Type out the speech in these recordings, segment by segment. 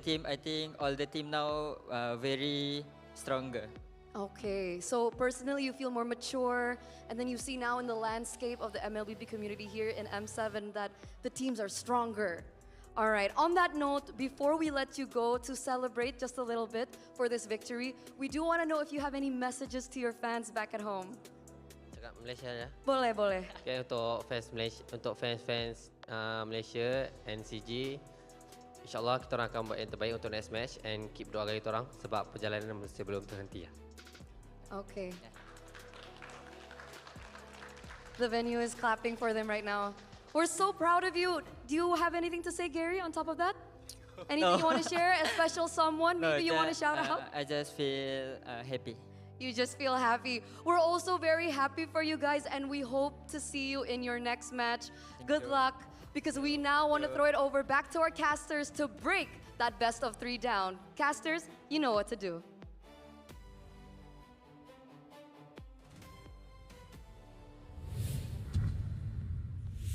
team, I think all the team now very stronger. Okay, so personally you feel more mature, and then you see now in the landscape of the MLBB community here in M7 that the teams are stronger. All right, on that note, before we let you go to celebrate just a little bit for this victory, we do want to know if you have any messages to your fans back at home. Cakap Malaysia ya. Boleh, boleh. Okay, untuk fans Malaysia, untuk fans Malaysia and CG, InsyaAllah kita orang akan buat yang terbaik untuk next match and keep doakan kita orang sebab perjalanan masih belum terhenti ya. Okay. The venue is clapping for them right now. We're so proud of you. Do you have anything to say, Gary, on top of that? Anything you want to share? A special someone maybe you want to shout out? I just feel happy. You just feel happy. We're also very happy for you guys, and we hope to see you in your next match. Good luck, because we now want to throw it over back to our casters to break that best of 3 down. Casters, you know what to do.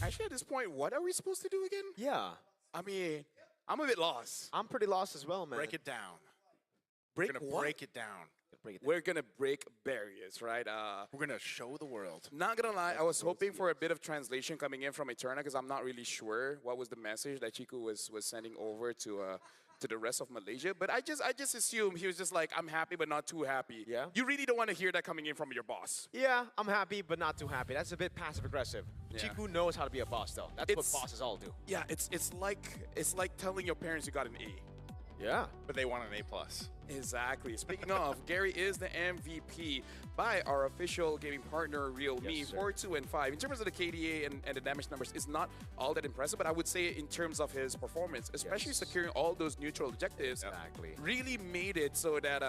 Actually, at this point, what are we supposed to do again? Yeah, I mean, I'm a bit lost. I'm pretty lost as well, man. Break it down. Break We're gonna what? break it down. Break it down. We're gonna break barriers, right? We're gonna show the world. Not gonna lie, I was hoping for a bit of translation coming in from Eterna because I'm not really sure what was the message that Chiku was sending over to the rest of Malaysia. But I just assumed he was just like, I'm happy but not too happy. Yeah. You really don't want to hear that coming in from your boss. Yeah, I'm happy, but not too happy. That's a bit passive-aggressive. Yeah. Chiku knows how to be a boss, though. That's what bosses all do. Yeah, it's like telling your parents you got an A. Yeah. But they want an A+. Exactly. Speaking of, Gary is the MVP by our official gaming partner, Realme, Yes, sir. 4, 2, and 5. In terms of the KDA and the damage numbers, it's not all that impressive, but I would say in terms of his performance, especially Yes. securing all those neutral objectives, Exactly. really made it so that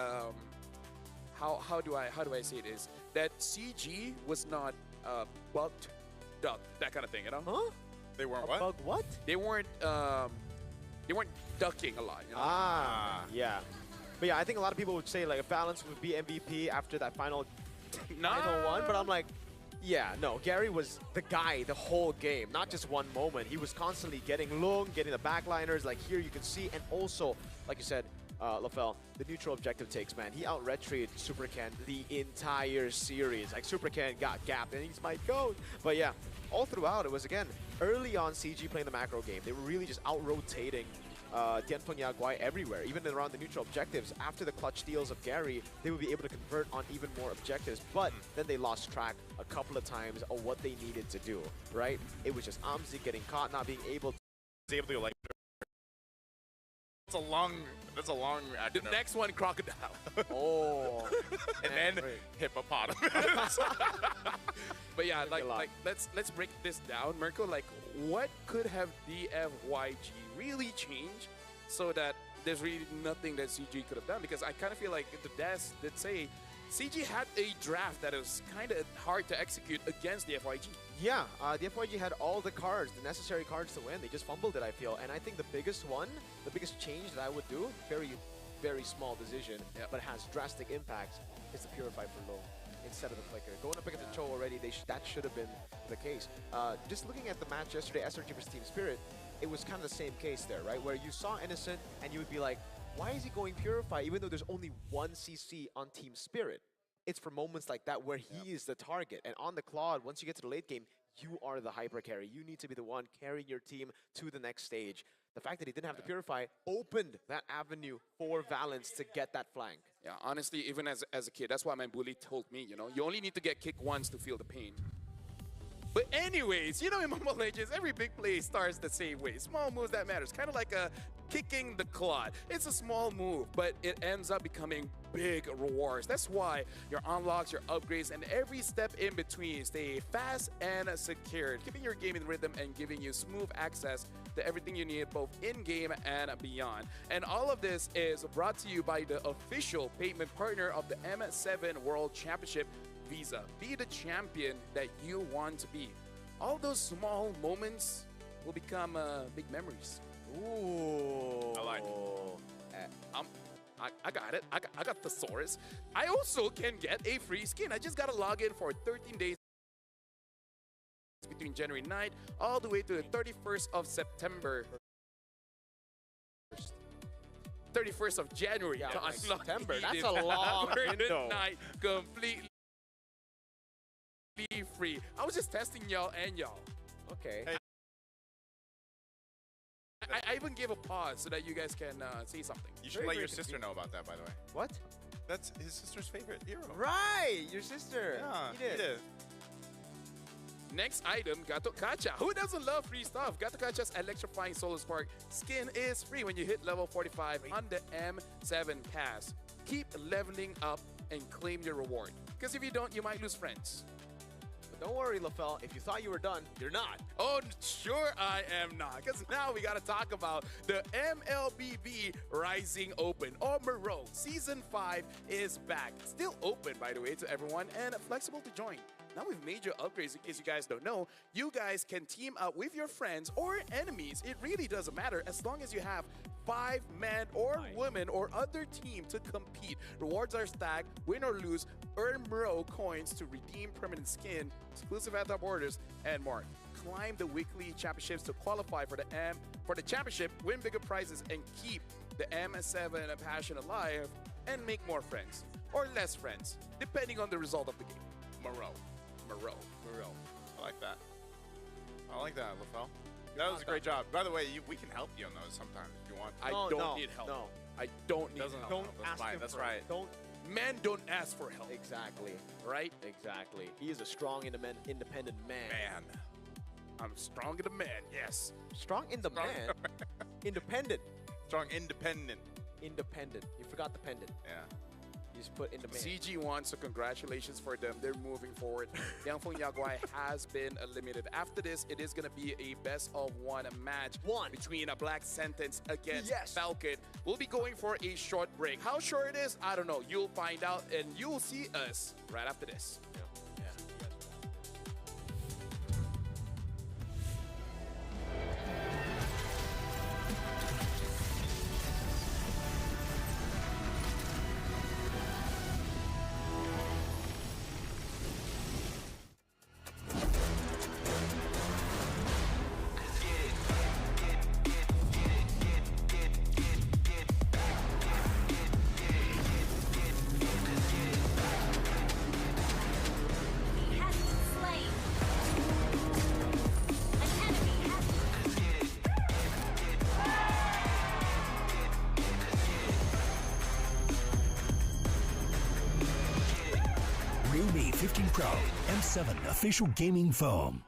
how do I say this? That CG was not bugged, ducked, that kind of thing, you know? Huh? They weren't what? Bug what? They weren't ducking a lot, you know? Ah, yeah. But yeah, I think a lot of people would say like a balance would be MVP after that final one, but I'm like, yeah, no, Gary was the guy the whole game, not just one moment. He was constantly getting Lung, getting the backliners, like here you can see, and also, like you said, LaFell, the neutral objective takes, man. He out-retried Supercan the entire series. Like, Supercan got gapped, and he's my GOAT. But yeah, all throughout, it was, again, early on CG playing the macro game. They were really just out-rotating Tianfeng Yaguai everywhere, even around the neutral objectives. After the clutch steals of Gary, they would be able to convert on even more objectives, but then they lost track a couple of times of what they needed to do, right? It was just Amzi getting caught, not being able to... Was able to like. That's a long The acronym. next one, Crocodile. Oh. And then Right. hippopotamus. But yeah, a lot. like let's break this down, Mirko. Like, what could have DFYG really changed so that there's really nothing that CG could have done? Because I kind of feel like the devs did say CG had a draft that was kind of hard to execute against DFYG. Yeah, the FYG had all the cards, the necessary cards to win. They just fumbled it, I feel. And I think the biggest one, the biggest change that I would do, very, very small decision, but has drastic impact, is the Purify for low instead of the Flicker. Going up against the Cho already, that should have been the case. Just looking at the match yesterday, SRG versus Team Spirit, it was kind of the same case there, right? Where you saw Innocent and you would be like, why is he going Purify even though there's only one CC on Team Spirit? It's for moments like that where he is the target. And on the Claude, once you get to the late game, you are the hyper carry. You need to be the one carrying your team to the next stage. The fact that he didn't have to Purify opened that avenue for Valence to get that flank. Yeah, honestly, even as a kid, that's why my bully told me, you know, you only need to get kicked once to feel the pain. But anyways, you know, in Mobile Legends, every big play starts the same way. Small moves that matters. Kind of like kicking the Claude. It's a small move, but it ends up becoming big rewards. That's why your unlocks, your upgrades, and every step in between stay fast and secured, keeping your game in rhythm and giving you smooth access to everything you need both in-game and beyond. And all of this is brought to you by the official payment partner of the M7 World Championship, Visa. Be the champion that you want to be. All those small moments will become big memories. Ooh. I like I got it. I got Thesaurus. I also can get a free skin. I just got to log in for 13 days between January 9th all the way to the 31st of September. 31st of January Yeah, to like unlock September. Eden That's a long for the window. night completely free. I was just testing y'all and y'all. Okay. Hey. I even gave a pause so that you guys can say something. You should Very, let very your sister know about that, by the way. What? That's his sister's favorite hero. Right, your sister. Yeah, He did. Next item, Gato Kacha. Who doesn't love free stuff? Gato Kacha's electrifying Solar Spark skin is free when you hit level 45 on the M7 pass. Keep leveling up and claim your reward. Because if you don't, you might lose friends. But don't worry, LaFell. If you thought you were done, you're not. Oh, sure I am not. Because now we got to talk about the MLBB Rising Open, or Moreau. Season 5 is back. Still open, by the way, to everyone and flexible to join. Now with major upgrades, in case you guys don't know, you guys can team up with your friends or enemies. It really doesn't matter as long as you have 5 men or women or other team to compete. Rewards are stacked, win or lose, earn Moreau coins to redeem permanent skin, exclusive anti borders, and more. Climb the weekly championships to qualify for the championship, win bigger prizes, and keep the M7 passion alive, and make more friends or less friends, depending on the result of the game. Moreau. I like that. I like that, LaFell. That was a great job. By the way, we can help you on those sometimes if you want. I No, don't no, need help. no. I don't need Doesn't help. Don't That's ask fine, him that's for right. Don't. Men don't ask for help, Exactly. right? Exactly. He is a strong, independent man. Man. I'm strong in the man, yes. Strong in the Strong- man. Independent. Strong, independent. Independent. You forgot the pendant. Yeah. You just put in the man. CG won, so congratulations for them. They're moving forward. Yangfeng Yaguai has been eliminated. After this, it is going to be a best-of-1 match between a Black Sentence against Falcon. We'll be going for a short break. How short it is, I don't know. You'll find out, and you'll see us right after this. He has been slain. An enemy has Realme 15 Pro M7 official gaming foam.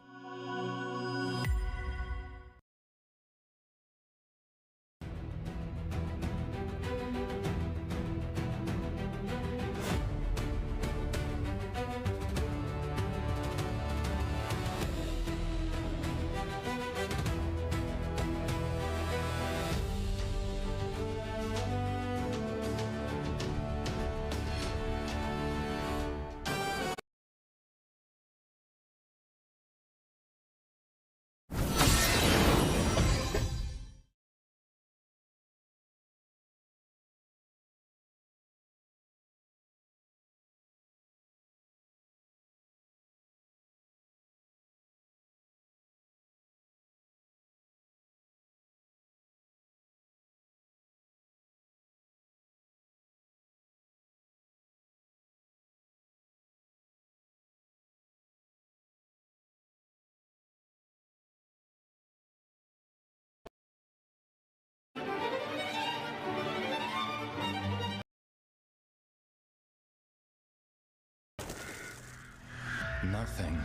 Nothing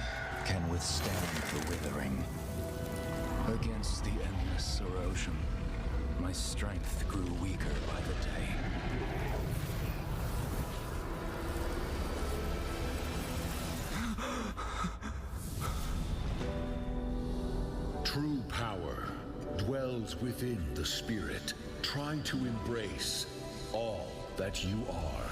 can withstand the withering. Against the endless erosion, my strength grew weaker by the day. True power dwells within the spirit. Try to embrace all that you are.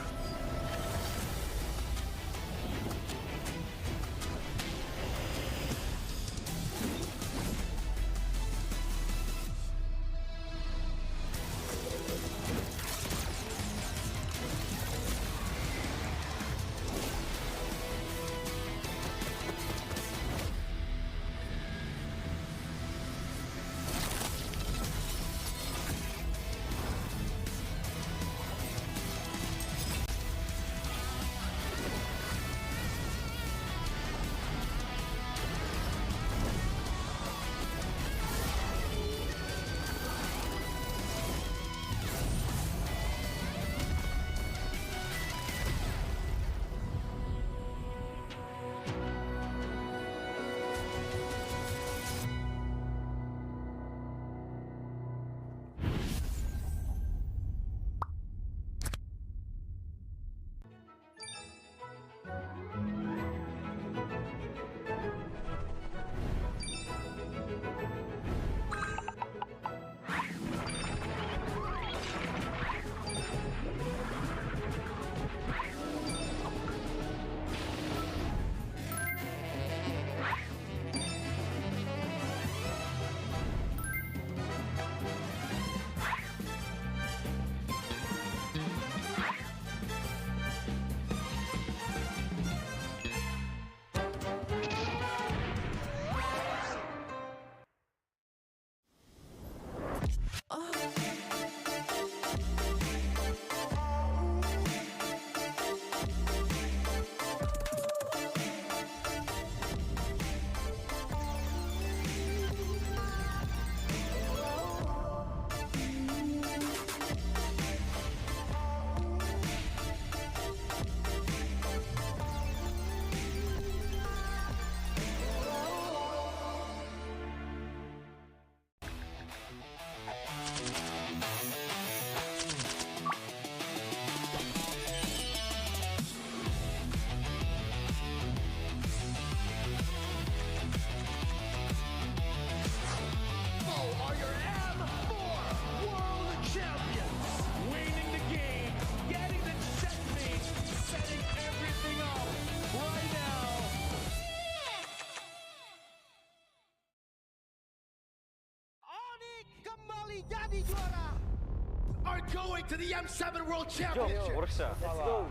are going to the M7 World Championship. Let's go.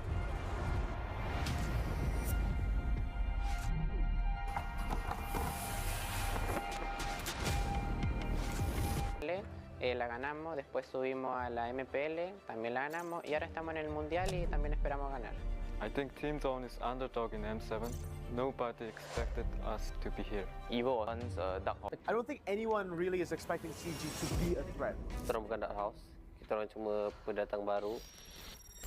La ganamos, después subimos a la MPL, también la ganamos y ahora estamos en el Mundial y también esperamos ganar. I think Team Zone is underdog in M7. Nobody expected us to be here. Evo once dark horse. I don't think anyone really is expecting CG to be a threat. Kita orang bukan dark house. Kita orang cuma pendatang baru.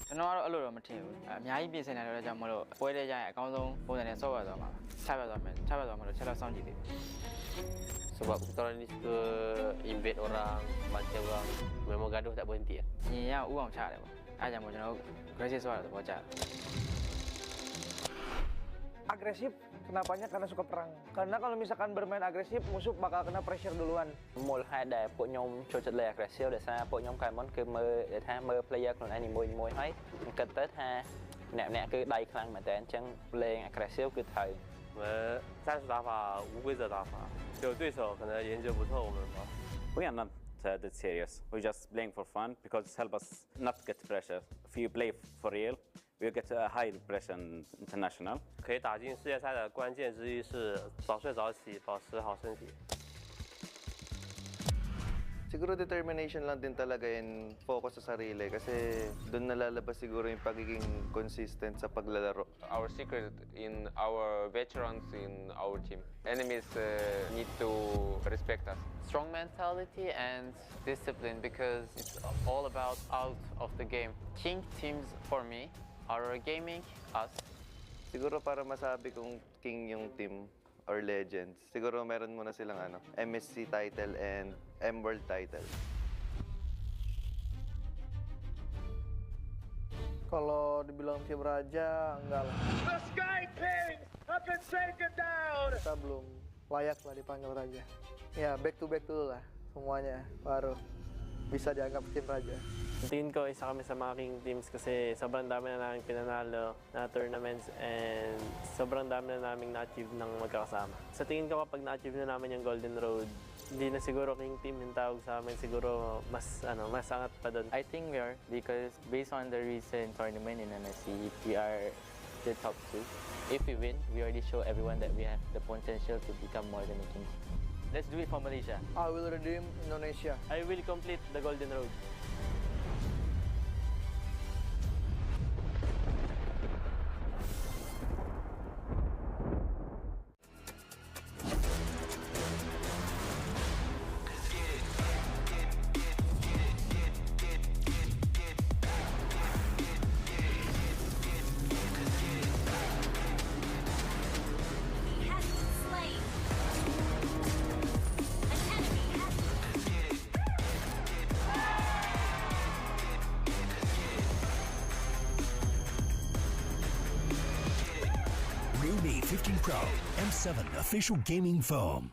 ကျွန်တော်ကတော့အဲ့လိုတော့မထင်ဘူးအများကြီးပြင်ဆင်နေတယ်ကြောင့်မလို့ပွဲတဲ့ကြရင်အကောင်းဆုံးပုံစံနဲ့ဆော့ရသွားမှာချပြသွားမှာလို့ချက်တော့စောင့်ကြည့်သေးတယ် Sebab kita orang ni suka invade orang, baca orang. Memang gaduh tak berhenti. ညီရဥအောင်ချတယ်ပေါ့အဲ့ကြောင့်မို့ကျွန်တော်တို့ aggressive ဆော့ရတဲ့ဘောကြတယ် Agresif, kenapanya? Karena suka perang. Karena kalau misalkan bermain agresif, musuh bakal kena pressure duluan. មូលហេតុដែលពួកខ្ញុំចូលចិត្តលេង aggressive ដោយសារពួកខ្ញុំកាលមុនគឺមើលថាមើល player ខ្លួនឯងនីមួយៗហើយគិតទៅថាអ្នកគឺដៃខ្លាំងមែនតើអញ្ចឹងលេង aggressive គឺត្រូវ我们战术打法无规则打法有对手可能研究不透我们吧 We are not that serious. We just playing for fun because it helps us not get pressure. If you play for real, we get a high pressure international. 可以打进世界赛的关键之一是早睡早起，保持好身体。 Siguro determination lang din talaga and focus sa sarili kasi doon nalalabas siguro yung pagiging consistent sa paglalaro. Our secret in our veterans in our team. Enemies need to respect us. Strong mentality and discipline because it's all about out of the game. King teams for me are gaming us. Siguro para masabi kong king yung team or legends, siguro meron muna silang MSC title and M-World title. Kalau dibilang tim raja, enggak lah. The Sky Kings have been taken down. Kita belum layak lah dipanggil raja. Ya, back to back dulu lah semuanya, baru bisa dianggap tim raja. Tingin ko isa kami sa mga king teams kasi sobrang dami na namin pinanalo na tournaments and sobrang dami na namin na-achieve ng magkakasama. Sa tingin ko kapag na-achieve na namin yung Golden Road, hindi na siguro king team yung tawag sa amin, siguro mas angat pa doon. I think we are because based on the recent tournament in MSC, we are the top 2. If we win, we already show everyone that we have the potential to become more than a king. Let's do it for Malaysia. I will redeem Indonesia. I will complete the Golden Road. New 15 Pro M7 official gaming foam.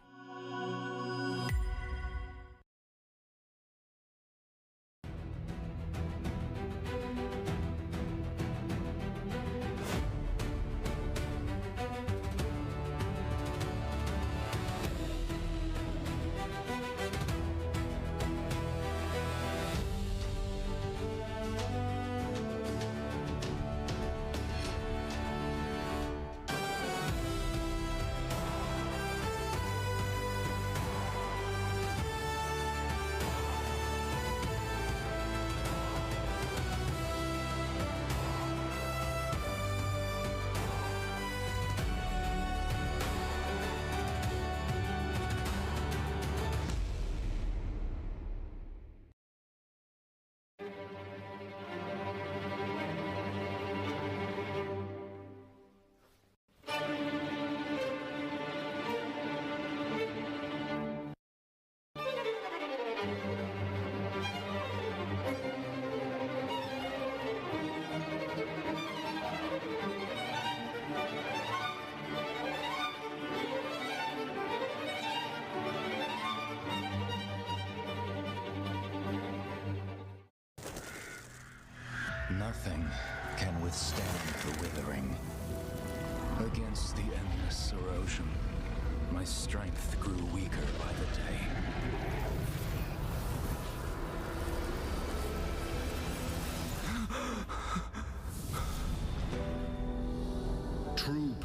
Nothing can withstand the withering. Against the endless erosion, my strength grew weaker by the day.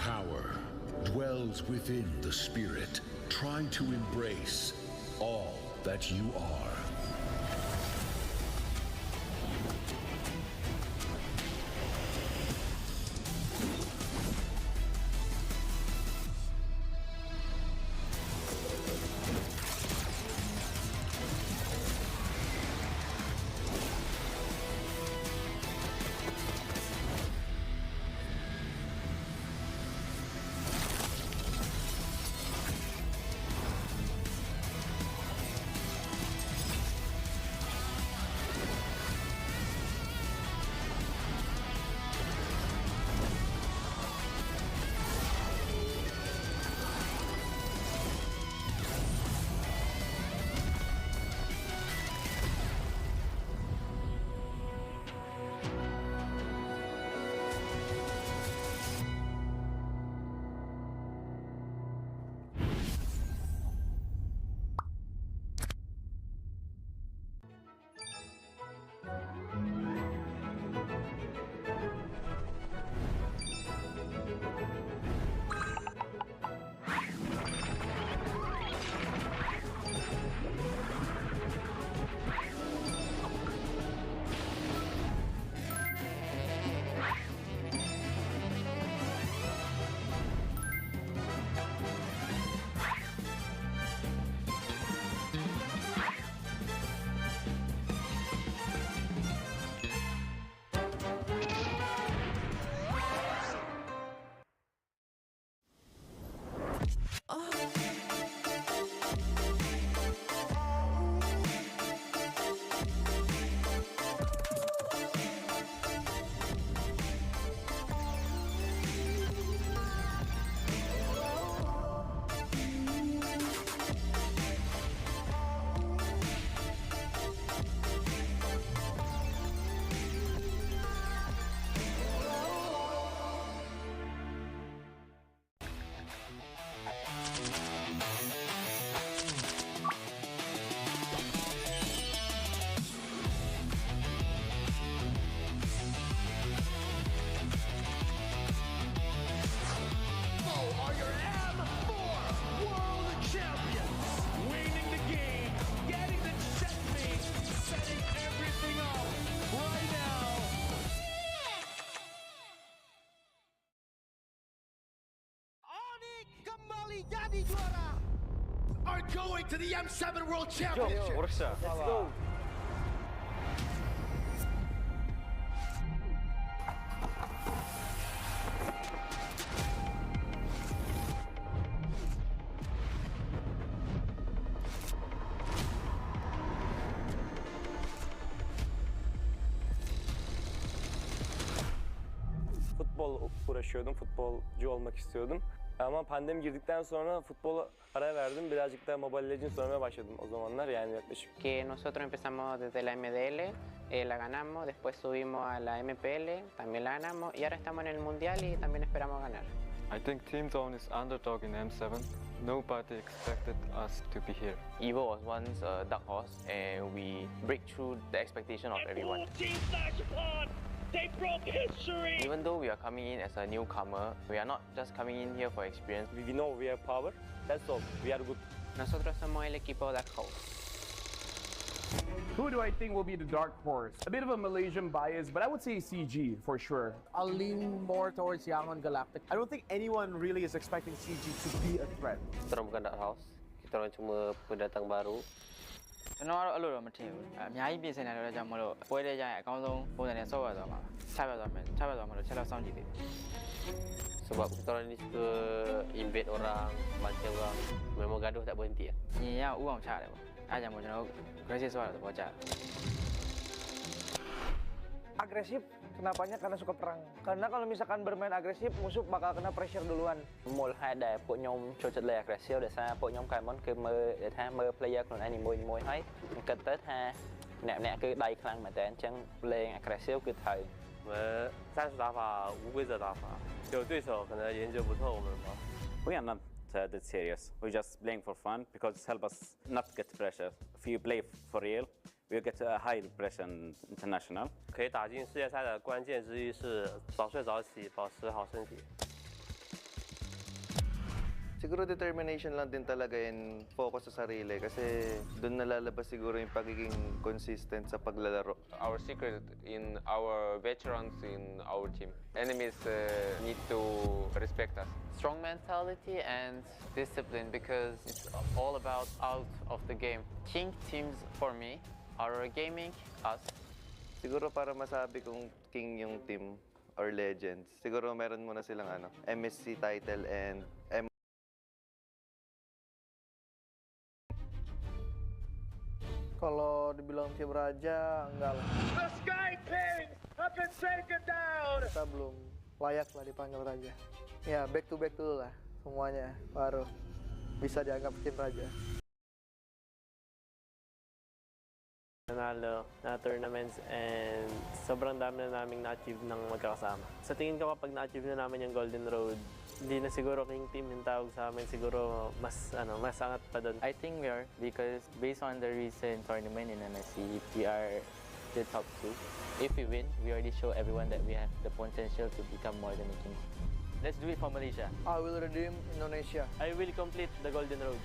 power dwells within the spirit. Try to embrace all that you are. Are your M4 World Champions, winning the game, getting the checkmate, setting everything up right now. Are going to the M7 World Championship. Let's go. Futbol uğraşıyordum, futbolcu olmak istiyordum. Ama pandemi girdikten sonra futbola ara verdim. Birazcık da Mobile Legends oynamaya başladım o zamanlar, yani yaklaşık. Que nosotros empezamos desde la MDL, la ganamos, después subimos a la MPL, también la ganamos y ahora estamos en el Mundial y también esperamos ganar. I think Team Zone is underdog in M7. Nobody expected us to be here. Evo was once a dark horse, and we break through the expectation of everyone. They broke history! Even though we are coming in as a newcomer, we are not just coming in here for experience. We know we have power, that's all, we are good. Nosotros somos el equipo Dark Horse. Who do I think will be the dark horse? A bit of a Malaysian bias, but I would say CG for sure. I'll lean more towards Yangon Galactic. I don't think anyone really is expecting CG to be a threat. Kita orang bukan dark house. Kita orang cuma pendatang baru. ကျွန်တော်ကတော့အဲ့လိုတော့မထင်ဘူးအများကြီးပြင်ဆင်နေတော့ကြောင့်မလို့ပွဲတဲ့ကြရင်အကောင်းဆုံးပုံစံနဲ့ဆော့ရသွားမှာချပြသွားမယ်မလို့ချက်တော့စောင့်ကြည့်သေးတယ် Sebab kita orang ni suka invade orang, bantai orang. Memang gaduh tak berhenti. ညီရဥအောင်ချတယ်ပေါ့အဲ့ဒါကြောင့်မို့ကျွန်တော် aggressive ဆော့ရတဲ့ဘောကြတယ် Agresif, kenapanya? Karena suka perang. Karena kalau misalkan bermain agresif, musuh bakal kena pressure duluan. មូលហេតុដែលពួកខ្ញុំចូលចិត្តលេង aggressive ដោយសារពួកខ្ញុំកាលមុនគឺមើល player ខ្លួនឯងនីមួយៗហើយគិតទៅថាអ្នកគឺដៃខ្លាំងមែនតើអញ្ចឹងលេង aggressive គឺត្រូវ 我们战术打法无规则打法，有对手可能研究不透我们吧。 We are not that serious. We're just playing for fun because it helps us not get pressure. If you play for real, we'll get a high pressure international. 可以打进世界赛的关键之一是早睡早起，保持好身体。Siguro determination lang din talaga and focus sa sarili kasi doon nalalabas siguro yung pagiging consistent sa paglalaro. Our secret in our veterans in our team. Enemies need to respect us. Strong mentality and discipline because it's all about out of the game. King teams for me are gaming us. Siguro para masabi kong king yung team or legends, siguro meron muna silang MSC title and Kalau dibilang tim raja, enggak lah. The Sky Kings have been taken down. Kita belum layak lah dipanggil raja. Ya, back to back dulu lah semuanya, baru bisa dianggap tim raja. Nanalo na tournaments and sobrang dami na naming na-achieve ng magkakasama. Sa tingin ko kapag na-achieve na namin yung Golden Road, hindi na siguro King Team yung tawag sa amin, siguro mas angat pa doon. I think we are because based on the recent tournament in MSC, we are the top 2. If we win, we already show everyone that we have the potential to become more than a king. Let's do it for Malaysia. I will redeem Indonesia. I will complete the Golden Road.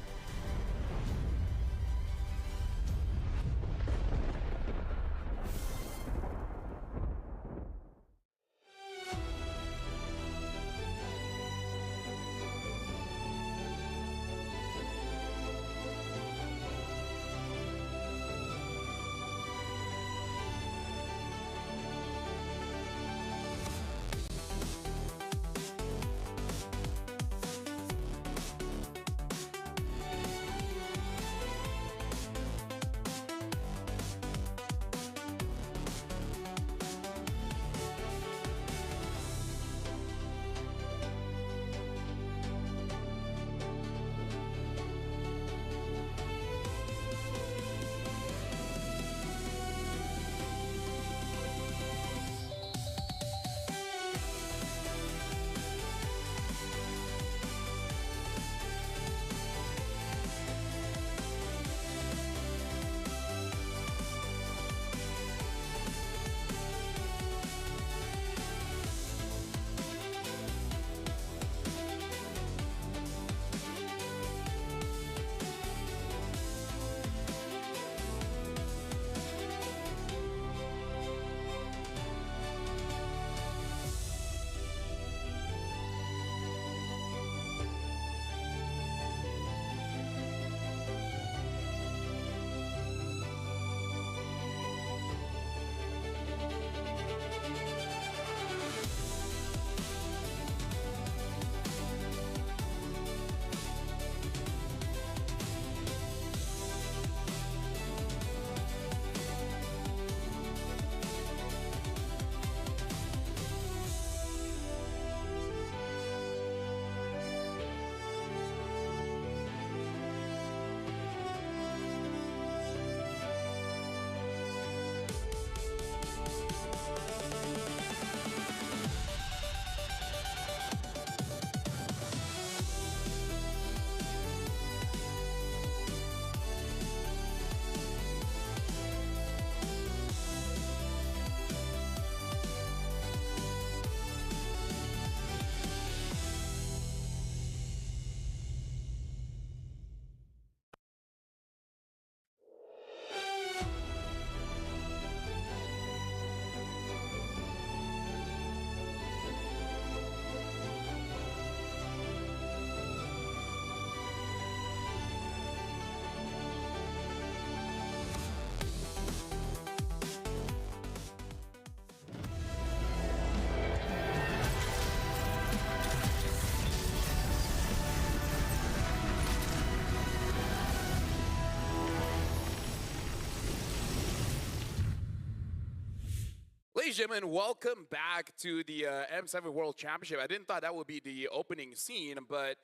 Ladies and gentlemen, welcome back to the M7 World Championship. I didn't thought that would be the opening scene, but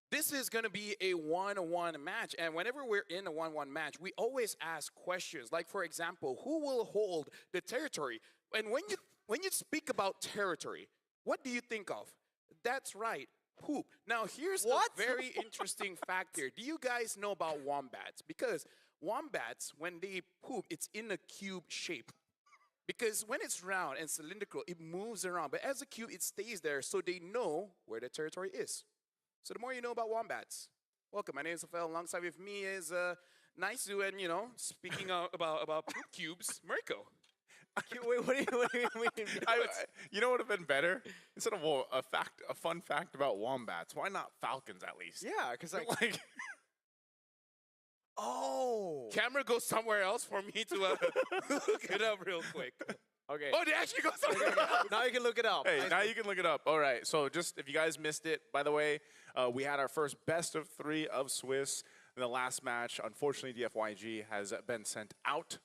this is going to be a 1-1 match. And whenever we're in a 1-1 match, we always ask questions. Like, for example, who will hold the territory? And when you speak about territory, what do you think of? That's right, poop. Now, here's a very interesting fact here. Do you guys know about wombats? Because wombats, when they poop, it's in a cube shape. Because when it's round and cylindrical, it moves around. But as a cube, it stays there, so they know where the territory is. So the more you know about wombats. Welcome, my name is Rafael. Alongside with me is Naisu, and speaking about poop cubes, Mirko. Wait, what do you mean? You know what would have been better? Instead of a fun fact about wombats, why not falcons at least? Yeah, because like oh, Camera goes somewhere else for me to look it up real quick. Okay. Oh, they actually go somewhere else. Now you can look it up. Hey, now you can look it up. All right. So just if you guys missed it, by the way, we had our first best of 3 of Swiss in the last match. Unfortunately, DFYG has been sent out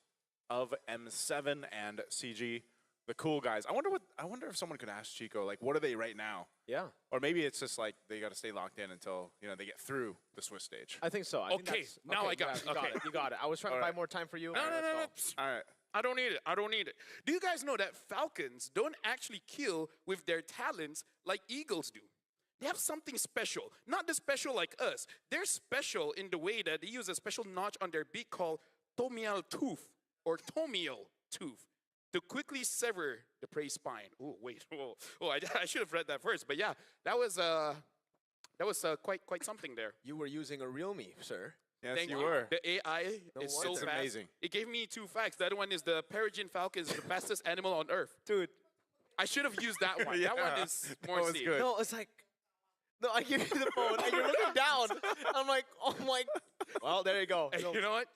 of M7 and CG, the cool guys. I wonder if someone could ask Chico, like, what are they right now? Yeah. Or maybe it's just like they got to stay locked in until they get through the Swiss stage. I think so. I think that's, now I got it. You got it. I was trying to buy more time for you. No. All right. I don't need it. Do you guys know that falcons don't actually kill with their talons like eagles do? They have something special. Not the special like us. They're special in the way that they use a special notch on their beak called tomial tooth or tomial tooth to quickly sever the prey spine. Oh, wait. Oh, I should have read that first. But yeah, that was quite something there. You were using a real me, sir. Yes, Thank you were. The AI is so It's fast. amazing. It gave me 2 facts. The other one is the peregrine falcon is the fastest animal on Earth. Dude. I should have used that one. Yeah, that one is more was safe. good. No, it's like, no, I give you the phone and you're looking down. I'm like, oh my. Well, there you go. And you know what?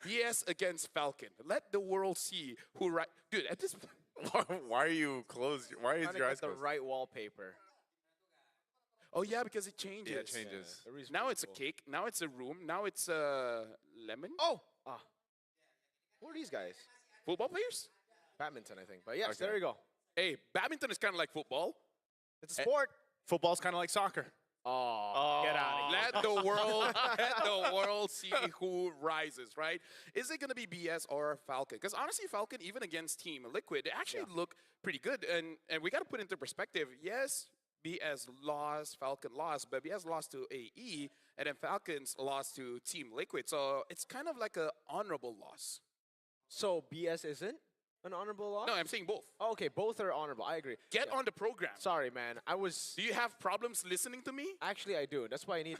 BS against Falcon. Let the world see who right. Dude, at this point. Why are you closed? Why is your eyes the closed? right wallpaper? Oh yeah, because it changes. Yeah, it changes. Yeah, now it's a cake. Now it's a room. Now it's a lemon. Oh. Who are these guys? Football players? Badminton, I think. But yes, Okay. there you go. Hey, badminton is kind of like football. It's a sport. Football's kind of like soccer. Oh, get out of here. Let the world see who rises, right? Is it going to be BS or Falcon? Because honestly, Falcon, even against Team Liquid, they actually look pretty good. And we got to put into perspective, yes, BS lost, Falcon lost, but BS lost to AE, and then Falcons lost to Team Liquid. So it's kind of like an honorable loss. So BS isn't an honorable loss? No, I'm saying both. Oh, okay, both are honorable. I agree. Get on the program. Sorry, man. Do you have problems listening to me? Actually, I do. That's why I need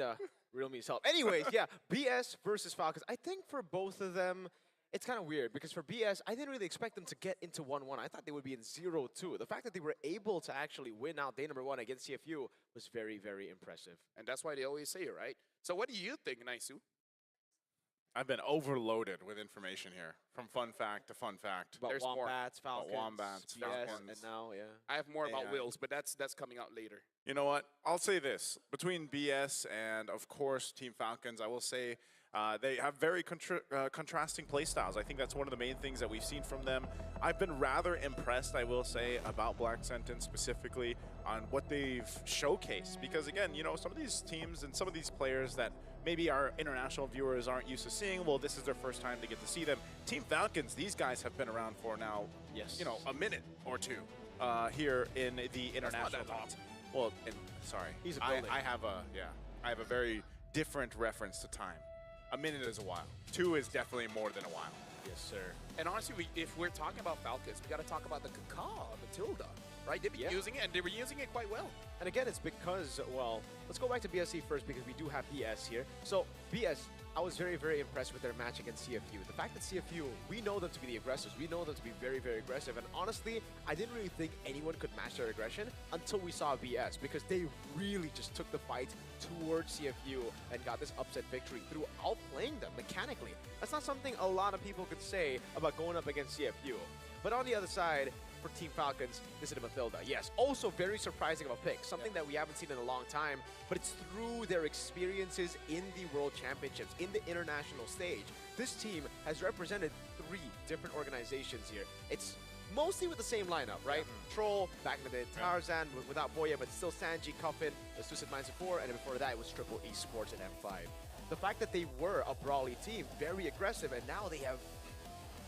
real me's help. Anyways, yeah, BS versus Falcons. I think for both of them, it's kind of weird because for BS, I didn't really expect them to get into 1-1. I thought they would be in 0-2. The fact that they were able to actually win out day number 1 against CFU was very, very impressive. And that's why they always say it, right? So what do you think, Naisu? I've been overloaded with information here, from fun fact to fun fact. About wombats, Falcons, wombats, BS, Falcons. and now, yeah. I have more about AI. Wills, but that's coming out later. You know what? I'll say this. Between BS and, of course, Team Falcons, I will say they have very contrasting play styles. I think that's one of the main things that we've seen from them. I've been rather impressed, I will say, about Black Sentence specifically on what they've showcased. Because, again, some of these teams and some of these players that maybe our international viewers aren't used to seeing, well, this is their first time to get to see them. Team Falcons, these guys have been around for now, a minute or two here in the international. Well, sorry, He's a I building. I have a very different reference to time. A minute is a while. 2 is definitely more than a while. Yes, sir. And honestly, if we're talking about Falcons, we got to talk about the Kaka, the Tilda, right? They've been using it, and they were using it quite well. And again, it's because, well, let's go back to BSC first because we do have BS here. So, BS, I was very, very impressed with their match against CFU. The fact that CFU, we know them to be the aggressors. We know them to be very, very aggressive. And honestly, I didn't really think anyone could match their aggression until we saw BS because they really just took the fight towards CFU and got this upset victory through outplaying them mechanically. That's not something a lot of people could say about going up against CFU. But on the other side, for Team Falcons, this is Mathilda. Yes, also very surprising of a pick, something that we haven't seen in a long time, but it's through their experiences in the World Championships, in the international stage. This team has represented 3 different organizations here. It's mostly with the same lineup, right? Troll, back in the day, Tarzan, without Boya, but still Sanji, Coffin, the Suicide Minds 4, and then before that it was Triple Esports and M5. The fact that they were a brawly team, very aggressive, and now they have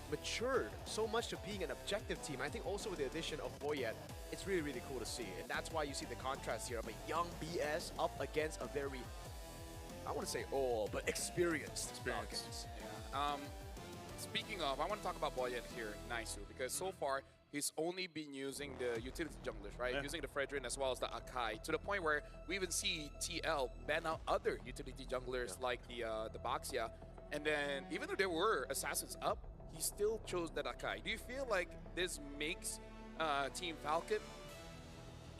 matured so much to being an objective team. I think also with the addition of Boyet, it's really, really cool to see. And that's why you see the contrast here of a young BS up against a very, I want to say old, but experienced Falcons. Yeah. speaking of, I want to talk about Boyan here, Naisu, because so far he's only been using the utility junglers, right? Yeah. Using the Fredrin as well as the Akai, to the point where we even see TL ban out other utility junglers like the Baxia. And then even though there were assassins up, he still chose that Akai. Do you feel like this makes Team Falcon,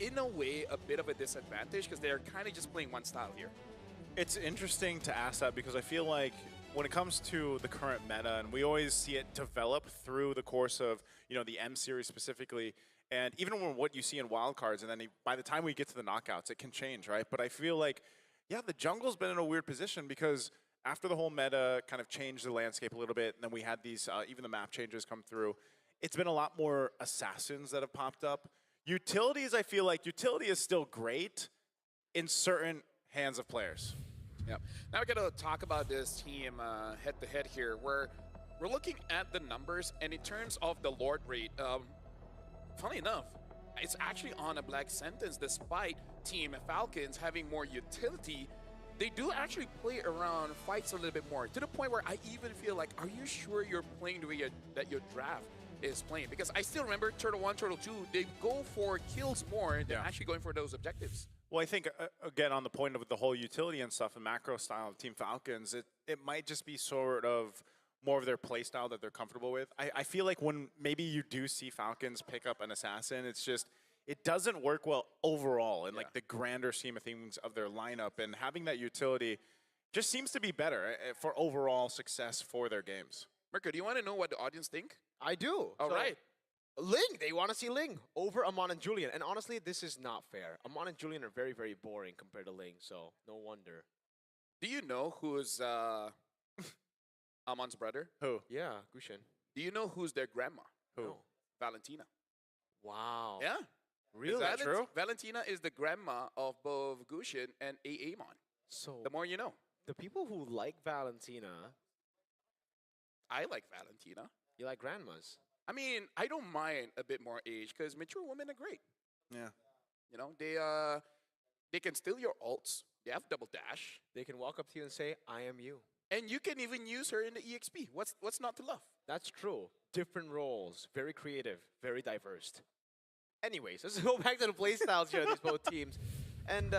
in a way, a bit of a disadvantage because they're kind of just playing one style here? It's interesting to ask that because I feel like when it comes to the current meta, and we always see it develop through the course of, you know, the M series specifically, and even when what you see in wildcards, and then by the time we get to the knockouts, it can change, right? But I feel like, yeah, the jungle's been in a weird position because after the whole meta kind of changed the landscape a little bit, and then we had these, even the map changes come through, it's been a lot more assassins that have popped up. Utilities, I feel like utility is still great in certain hands of players. Yep. Now we're going to talk about this team head-to-head here, where we're looking at the numbers, and in terms of the Lord rate, funny enough, it's actually on a black sentence. Despite Team Falcons having more utility, they do actually play around fights a little bit more, to the point where I even feel like, are you sure you're playing the way that your draft is playing? Because I still remember Turtle 1, Turtle 2, they go for kills more than actually going for those objectives. Well, I think, again, on the point of the whole utility and stuff, the macro style of Team Falcons, it might just be sort of more of their play style that they're comfortable with. I feel like when maybe you do see Falcons pick up an assassin, it's just, it doesn't work well overall in like the grander scheme of things of their lineup, and having that utility just seems to be better for overall success for their games. Mirko, do you want to know what the audience think? I do. All right. Ling, they want to see Ling over Amon and Julian. And honestly, this is not fair. Amon and Julian are very, very boring compared to Ling, so no wonder. Do you know who's Amon's brother? Who? Yeah, Gushin. Do you know who's their grandma? Who? No. Valentina. Wow. Yeah. Really? Is that true? Valentina is the grandma of both Gushin and Amon. So the more you know. The people who like Valentina. I like Valentina. You like grandmas? I mean, I don't mind a bit more age because mature women are great. Yeah. You know, they can steal your ults. They have double dash. They can walk up to you and say, I am you. And you can even use her in the EXP. What's not to love? That's true. Different roles. Very creative. Very diverse. Anyways, let's go back to the playstyles here of these both teams. And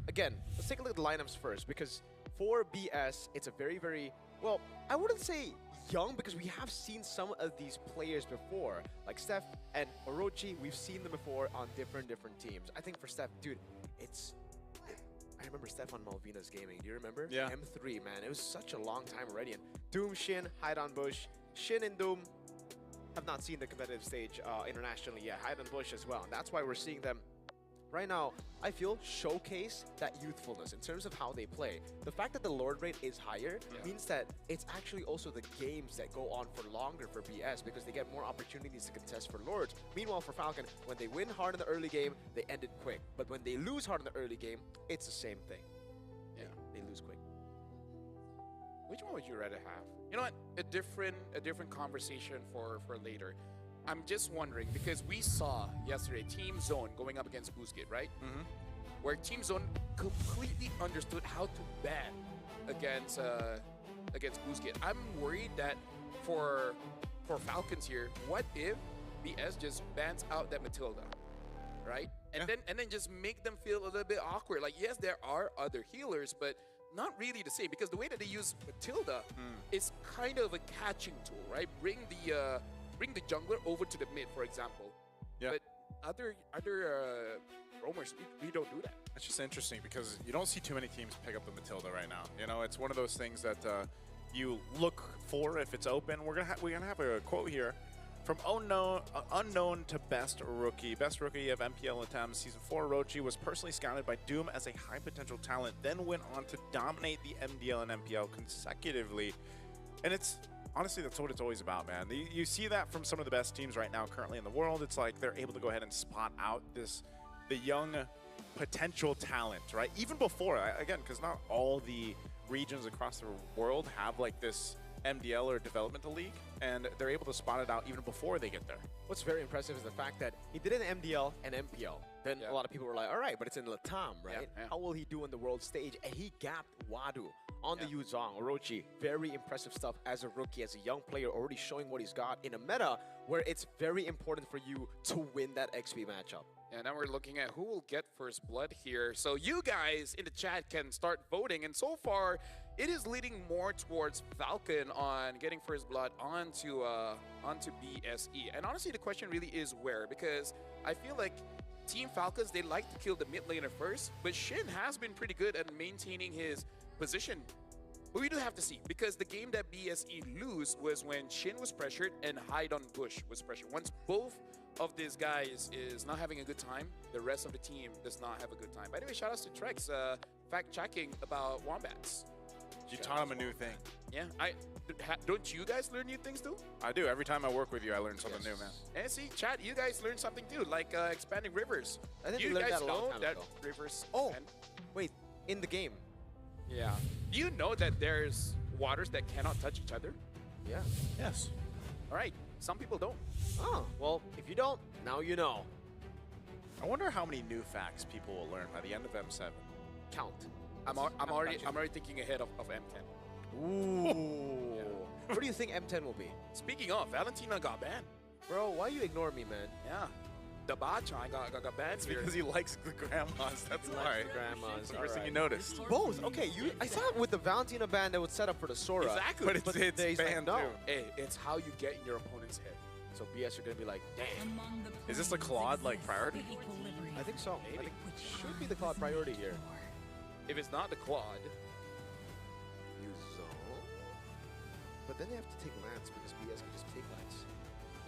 again, let's take a look at the lineups first, because for BS, it's a very, very, well, I wouldn't say young, because we have seen some of these players before, like Steph and Orochi. We've seen them before on different teams. I think for Steph, dude, I remember Steph on Malvina's Gaming. Do you remember? Yeah. M3, man. It was such a long time already. And Doom, Shin, Hide on Bush. Shin and Doom have not seen the competitive stage internationally yet. Hide on Bush as well. And that's why we're seeing them right now, I feel, showcase that youthfulness in terms of how they play. The fact that the Lord rate is higher means that it's actually also the games that go on for longer for BS, because they get more opportunities to contest for Lords. Meanwhile, for Falcon, when they win hard in the early game, they end it quick. But when they lose hard in the early game, it's the same thing. Yeah. They lose quick. Which one would you rather have? You know what? A different conversation for later. I'm just wondering, because we saw yesterday Team Zone going up against Boostgate, right? Mm-hmm. Where Team Zone completely understood how to ban against Boostgate. I'm worried that for Falcons here, what if BS just bans out that Matilda, right? And then just make them feel a little bit awkward. Like, yes, there are other healers, but not really the same, because the way that they use Matilda is kind of a catching tool, right? Bring the jungler over to the mid, for example. Yeah. But other roamers, we don't do that. It's just interesting because you don't see too many teams pick up the Matilda right now. You know, it's one of those things that you look for if it's open. We're gonna have a quote here from unknown to best rookie. Best rookie of MPL attempts. Season 4, Orochi was personally scouted by Doom as a high potential talent, then went on to dominate the MDL and MPL consecutively. And it's honestly, that's what it's always about, man. You see that from some of the best teams right now currently in the world. It's like they're able to go ahead and spot out the young potential talent, right? Even before, again, because not all the regions across the world have like this MDL or developmental league, and they're able to spot it out even before they get there. What's very impressive is the fact that he did it in MDL and MPL. Then a lot of people were like, all right, but it's in Latam, right? Yeah. How will he do on the world stage? And he gapped Wadu on the Yuzong, Orochi. Very impressive stuff as a rookie, as a young player, already showing what he's got in a meta where it's very important for you to win that XP matchup. And now we're looking at who will get first blood here. So you guys in the chat can start voting. And so far, it is leading more towards Falcon on getting first blood onto BSE. And honestly, the question really is where, because I feel like Team Falcons, they like to kill the mid laner first, but Shin has been pretty good at maintaining his position. But we do have to see, because the game that BSE lose was when Shin was pressured and Hide on Bush was pressured. Once both of these guys is not having a good time, the rest of the team does not have a good time. By the way, shout outs to Trex, fact-checking about Wombats. You taught him a new thing. Yeah, don't you guys learn new things too? I do. Every time I work with you, I learn something new, man. And see, chat, you guys learn something too, like expanding rivers. I think you we learned guys that a long know time that ago. rivers. Oh, wait, in the game. Yeah. Do you know that there's waters that cannot touch each other? Yeah. Yes. All right. Some people don't. Oh, well, if you don't, now you know. I wonder how many new facts people will learn by the end of M7. Count. I'm already thinking ahead of M10. Ooh. Yeah. Where do you think M10 will be? Speaking of, Valentina got banned. Bro, why you ignore me, man? Yeah. The Bachan got banned. It's because he likes the grandmas. That's why. Grandmas. That's the first thing you noticed. Both. Okay, I thought with the Valentina ban that would set up for the Sora. Exactly. But it's banned no. too. Hey, it's how you get in your opponent's head. So BS are gonna be like, damn. Is this a Claude like priority? I think so. Maybe. I think it should be the Claude priority here. If it's not the quad, Yuzong. But then they have to take Lance because BS can just take Lance.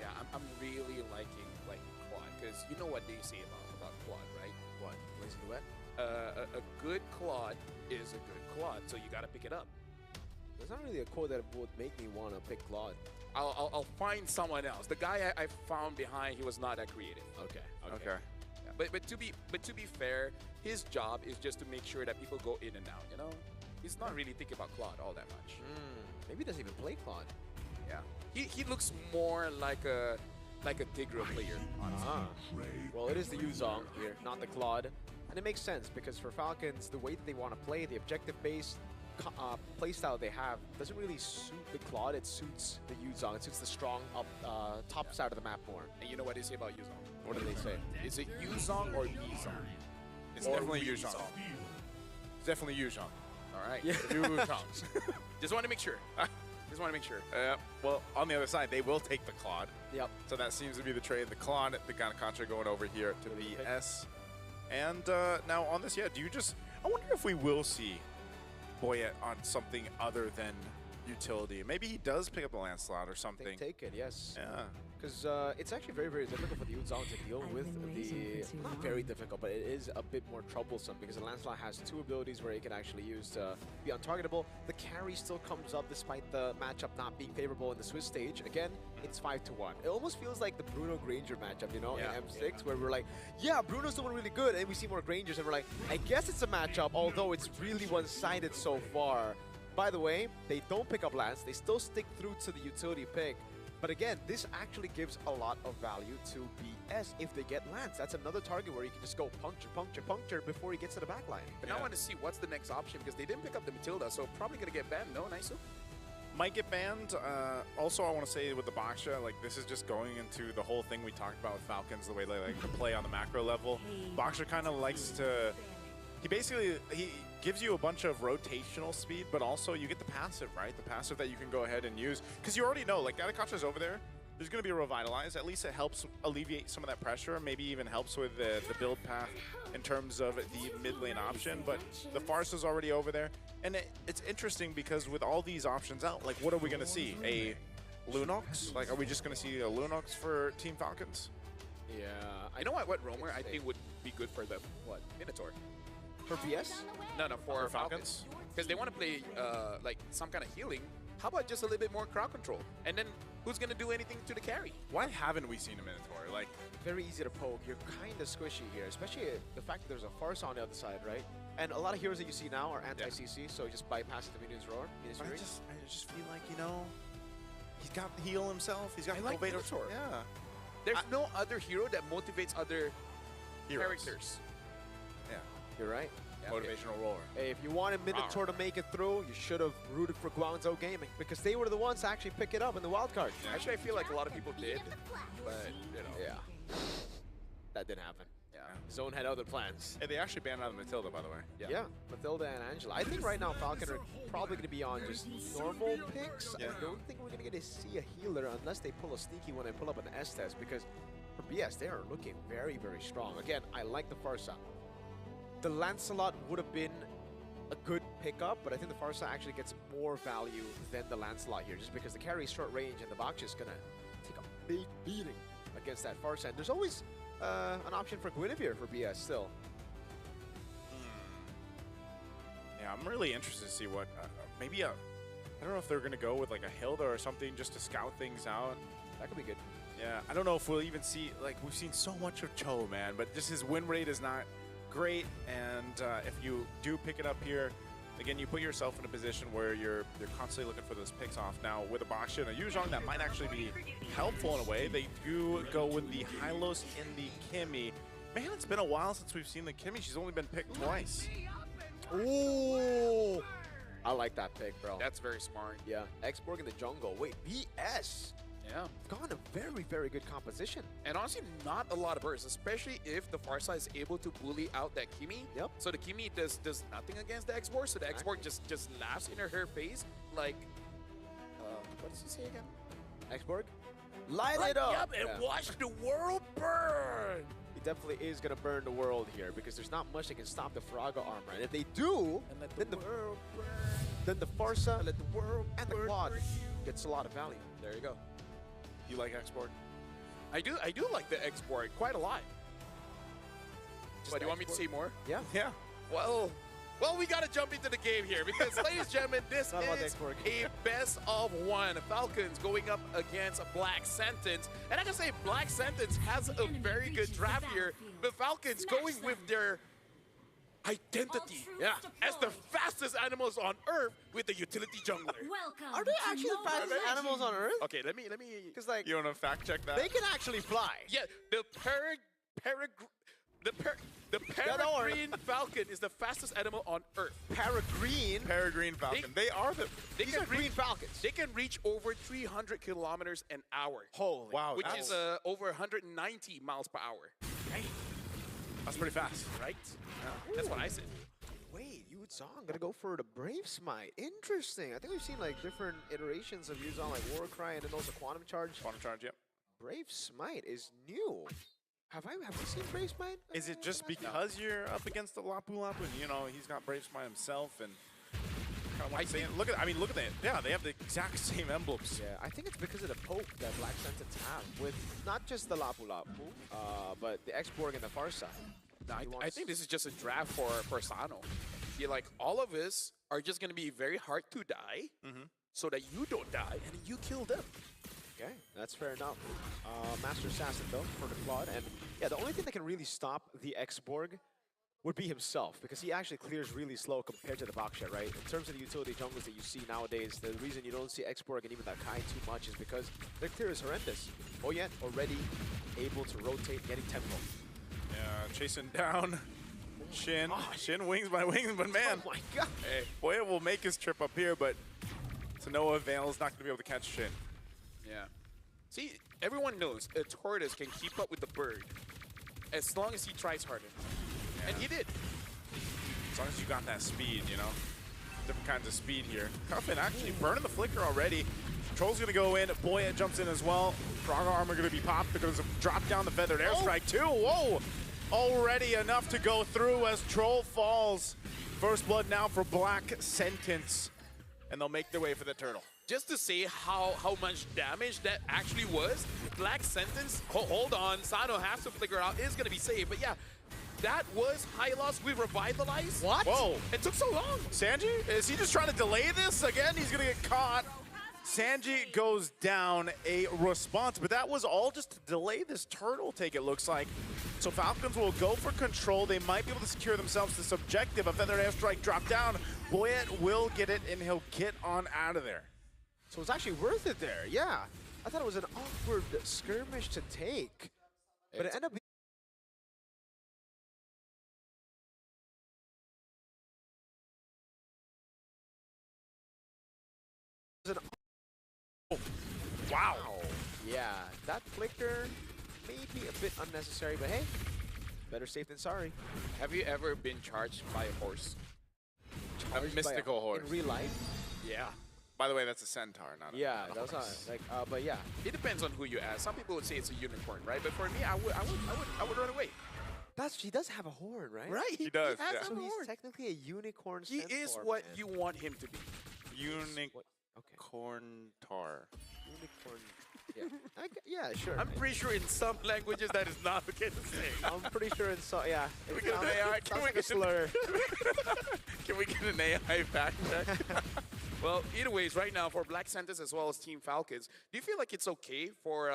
yeah, I'm really liking quad, because you know what they say about quad, right? What? Lazy Duet? A good Claude is a good Claude, so you gotta pick it up. There's not really a quote that would make me want to pick Claude. I'll find someone else. The guy I found behind, he was not that creative. Okay. Okay. Yeah, but to be fair, his job is just to make sure that people go in and out. You know, he's not really thinking about Claude all that much. Maybe he doesn't even play Claude. Yeah, he looks more like a Tigro player, honestly. Well, it is the Yuzong here, not the Claude. And it makes sense because for Falcons, the way that they want to play, the objective-based playstyle they have doesn't really suit the Claude. It suits the Yuzong. It suits the strong top side of the map more. And you know what they say about Yuzong? What do they say? Is it Yuzong or Yuzong? It's definitely Yuzong. It's definitely Yuzong. All right. Yeah. Yuzong. Just want to make sure. Just want to make sure. Well, on the other side, they will take the Claude. Yep. So that seems to be the trade. The Claude, the Ganacontra going over here to BS. And now on this, I wonder if we will see Boyet on something other than utility. Maybe he does pick up a Lance slot or something. Take it, yes. Yeah. Because it's actually very, very difficult for the Yuzong to deal with the... Not very difficult, but it is a bit more troublesome because the Lancelot has two abilities where he can actually use to be untargetable. The carry still comes up despite the matchup not being favorable in the Swiss stage. Again, it's 5-1. It almost feels like the Bruno Granger matchup, you know, in M6, where we're like, yeah, Bruno's doing really good, and we see more Grangers, and we're like, I guess it's a matchup, although it's really one-sided so far. By the way, they don't pick up Lance. They still stick through to the utility pick. But again, this actually gives a lot of value to BS if they get Lance. That's another target where you can just go puncture, puncture, puncture before he gets to the back line. But now I want to see what's the next option because they didn't pick up the Matilda, so probably going to get banned, no, Naisu? Might get banned. Also, I want to say with the Baksha, like this is just going into the whole thing we talked about with Falcons, the way they like to play on the macro level. Baksha kind of likes to... He gives you a bunch of rotational speed, but also you get the passive, right? The passive that you can go ahead and use. Because you already know, like, Ganacontra's over there. There's going to be a Revitalize. At least it helps alleviate some of that pressure, maybe even helps with the build path in terms of the mid lane option. But the Farce is already over there. And it's interesting because with all these options out, like, what are we going to see? A Lunox? Like, are we just going to see a Lunox for Team Falcons? Yeah. You know what roamer I think would be good for them? What? Minotaur. For BS? No, for Falcons. Because they want to play like some kind of healing. How about just a little bit more crowd control? And then who's going to do anything to the carry? Why haven't we seen a Minotaur? Like, very easy to poke. You're kind of squishy here, especially the fact that there's a Farce on the other side, right? And a lot of heroes that you see now are anti-CC, so he just bypasses the Minion's Roar. I just feel like, you know, he's got the heal himself. He's got the like Minotaur. Yeah. There's no other hero that motivates other characters. Yeah. You're right. Motivational roar. Hey, if you wanted Minotaur to make it through, you should have rooted for Guangzhou Gaming because they were the ones to actually pick it up in the wild card. Yeah, actually, I feel like a lot of people did, but you know. Yeah. That didn't happen. Yeah. Zone had other plans. Hey, they actually banned out of Matilda, by the way. Yeah, Matilda and Angela. I think right now Falcon are probably going to be on just normal picks. Yeah. I don't think we're going to get to see a healer unless they pull a sneaky one and pull up an S-Test because for BS, they are looking very, very strong. Again, I like the Farsa. The Lancelot would have been a good pickup, but I think the Farsa actually gets more value than the Lancelot here just because the carry is short range and the Bakshi is going to take a big beating against that Farsa. And there's always an option for Guinevere for BS still. Yeah, I'm really interested to see what, maybe I don't know if they're going to go with like a Hilda or something just to scout things out. That could be good. Yeah, I don't know if we'll even see, like we've seen so much of Cho, man, but just his win rate is not great. And if you do pick it up here, again, you put yourself in a position where you're constantly looking for those picks off. Now, with a Baxi and a Yuzhong, that might actually be helpful in a way. They do go with the Hylos and the Kimmy. Man, it's been a while since we've seen the Kimmy. She's only been picked twice. Ooh! I like that pick, bro. That's very smart. Yeah, X-Borg in the jungle. Wait, BS? Yeah. Gone a very, very good composition. And honestly, not a lot of bursts, especially if the Farsa is able to bully out that Kimmy. Yep. So the Kimmy does nothing against the X-Borg, so the X-Borg just laughs in her face like, what does he say again? X-Borg? Light it up! Yep, and watch the world burn! He definitely is going to burn the world here because there's not much that can stop the Fraga armor. And if they do, then the Farsa and the Quad gets a lot of value. There you go. You like X-Borg? I do like the X-Borg quite a lot. But do you want me to say more? Yeah. Yeah. Well, we got to jump into the game here because, ladies and gentlemen, this is a best of one. Falcons going up against Black Sentence. And I can say Black Sentence has a very good draft here. The Falcons going with their identity as the fastest animals on Earth with the utility jungler. Are they actually the fastest animals on Earth? Okay, let me. Because like you want to fact check that? They can actually fly. Yeah, the peregrine falcon is the fastest animal on Earth. Peregrine falcon. They are the. These are green falcons. They can reach over 300 kilometers an hour. Holy wow! Which is over 190 miles per hour. Dang. That's pretty fast, right? Yeah, that's what I said. Wait, Yuzhong gonna go for the Brave Smite. Interesting. I think we've seen like different iterations of Yuzhong, like Warcry and then also Quantum Charge. Quantum Charge, yep. Brave Smite is new. Have we seen Brave Smite? Is it just because you're up against the Lapu Lapu and you know he's got Brave Smite himself and kind of like saying, look at that. Yeah, they have the exact same emblems. Yeah, I think it's because of the poke that Black Sentence have with not just the Lapu Lapu, but the X-Borg and the Farsa. No, I think this is just a draft for Sano. Yeah, like all of us are just gonna be very hard to die, so that you don't die and you kill them. Okay, that's fair enough. Master Assassin though for the Claude, and yeah, the only thing that can really stop the X-Borg would be himself because he actually clears really slow compared to the Baksha, right? In terms of the utility jungles that you see nowadays, the reason you don't see X-Borg and even that Kai too much is because their clear is horrendous. Oh yeah, already able to rotate, getting tempo. Yeah, chasing down Shin. Shin wings by wings, but man. Oh my god. Hey, Boya will make his trip up here, but to no avail. Is not going to be able to catch Shin. Yeah. See, everyone knows a tortoise can keep up with the bird as long as he tries hard enough. And he did. As long as you got that speed, you know. Different kinds of speed here. Cuffin actually burning the flicker already. Troll's going to go in. Boya jumps in as well. Frog armor going to be popped. They're going to drop down the feathered airstrike too. Whoa! Already enough to go through as Troll falls. First blood now for Black Sentence. And they'll make their way for the turtle. Just to say how much damage that actually was, Black Sentence, hold on, Sano has to figure it out, is going to be safe. But yeah, that was Hylos with Revitalize. What? Whoa. It took so long. Sanji, is he just trying to delay this? Again, he's going to get caught. Sanji goes down a response, but that was all just to delay this turtle take, it looks like. So Falcons will go for control. They might be able to secure themselves this objective. A feathered airstrike drop down. Boyet will get it, and he'll get on out of there. So it's actually worth it there, yeah. I thought it was an awkward skirmish to take, but it ended up Wow. Yeah, that flicker may be a bit unnecessary, but hey, better safe than sorry. Have you ever been charged by a horse? Charged by A mystical horse. In real life? Yeah. By the way, that's a centaur, not Yeah, a that was horse. like, but yeah. It depends on who you ask. Some people would say it's a unicorn, right? But for me, I would run away. He does have a horn, right? Right. He does, He has yeah. a So he's horn. technically a unicorn. He is centaur, what man. you want him to be. Unicorn tar. Unicorn. Yeah. Yeah, sure. I'm pretty sure in some languages that is not okay to say. I'm pretty sure in so. Yeah. Can we get an AI? Sounds like a slur. Can we get an AI fact check? Well, either ways, right now for Black Santas as well as Team Falcons, do you feel like it's okay for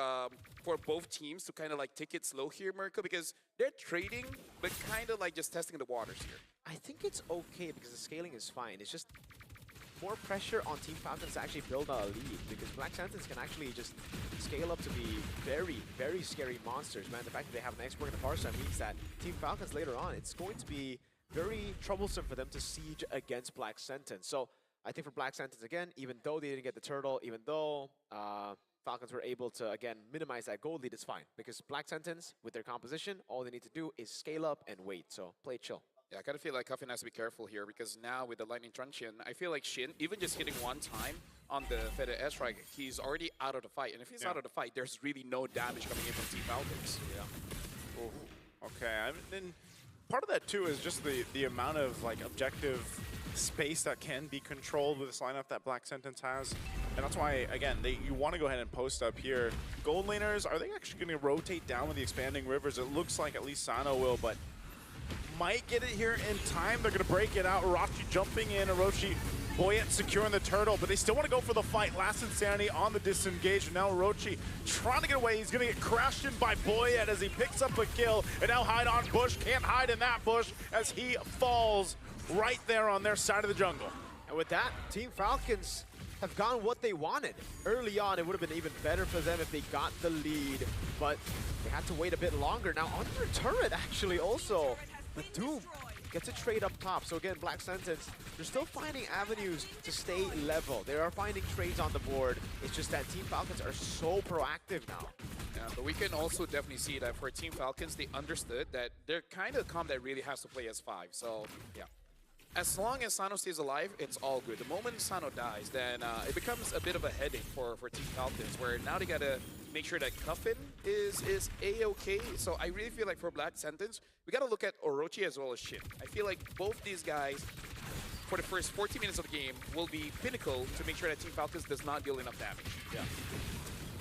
both teams to kind of like take it slow here, Mirko? Because they're trading, but kind of like just testing the waters here. I think it's okay because the scaling is fine. It's just more pressure on Team Falcons to actually build a lead because Black Santas can actually just scale up to be very, very scary monsters, man. The fact that they have an expert in the Parsa means that Team Falcons later on, it's going to be very troublesome for them to siege against Black Sentence. So I think for Black Sentence, again, even though they didn't get the turtle, even though Falcons were able to, again, minimize that gold lead, it's fine. Because Black Sentence, with their composition, all they need to do is scale up and wait. So play chill. Yeah, I kind of feel like Cuffin has to be careful here because now with the Lightning Truncheon, I feel like Shin, even just hitting one time on the Feather Airstrike, he's already out of the fight. And if he's out of the fight, there's really no damage coming in from Team Falcons. Yeah. Ooh. Okay, then part of that too is just the amount of like objective space that can be controlled with this lineup that Black Sentence has. And that's why, again, you want to go ahead and post up here. Gold laners, are they actually going to rotate down with the expanding rivers? It looks like at least Sano will, but might get it here in time. They're going to break it out. Orochi jumping in. Orochi, Boyet securing the turtle, but they still want to go for the fight. Last Insanity on the disengage. And now Orochi trying to get away. He's going to get crashed in by Boyet as he picks up a kill. And now hide on Bush. Can't hide in that bush as he falls right there on their side of the jungle. And with that, Team Falcons have gotten what they wanted. Early on, it would have been even better for them if they got the lead, but they had to wait a bit longer. Now, under turret, actually, also, the Doom gets a trade up top. So again, Black Sentence, they're still finding avenues to stay level. They are finding trades on the board. It's just that Team Falcons are so proactive now. Yeah, but we can also definitely see that for Team Falcons, they understood that they're kind of a comp that really has to play as 5. So, yeah. As long as Sano stays alive, it's all good. The moment Sano dies, then it becomes a bit of a headache for Team Falcons, where now they gotta make sure that Cuffin is A-okay. So I really feel like for Black Sentence, we gotta look at Orochi as well as Shin. I feel like both these guys, for the first 40 minutes of the game, will be pinnacle to make sure that Team Falcons does not deal enough damage. Yeah.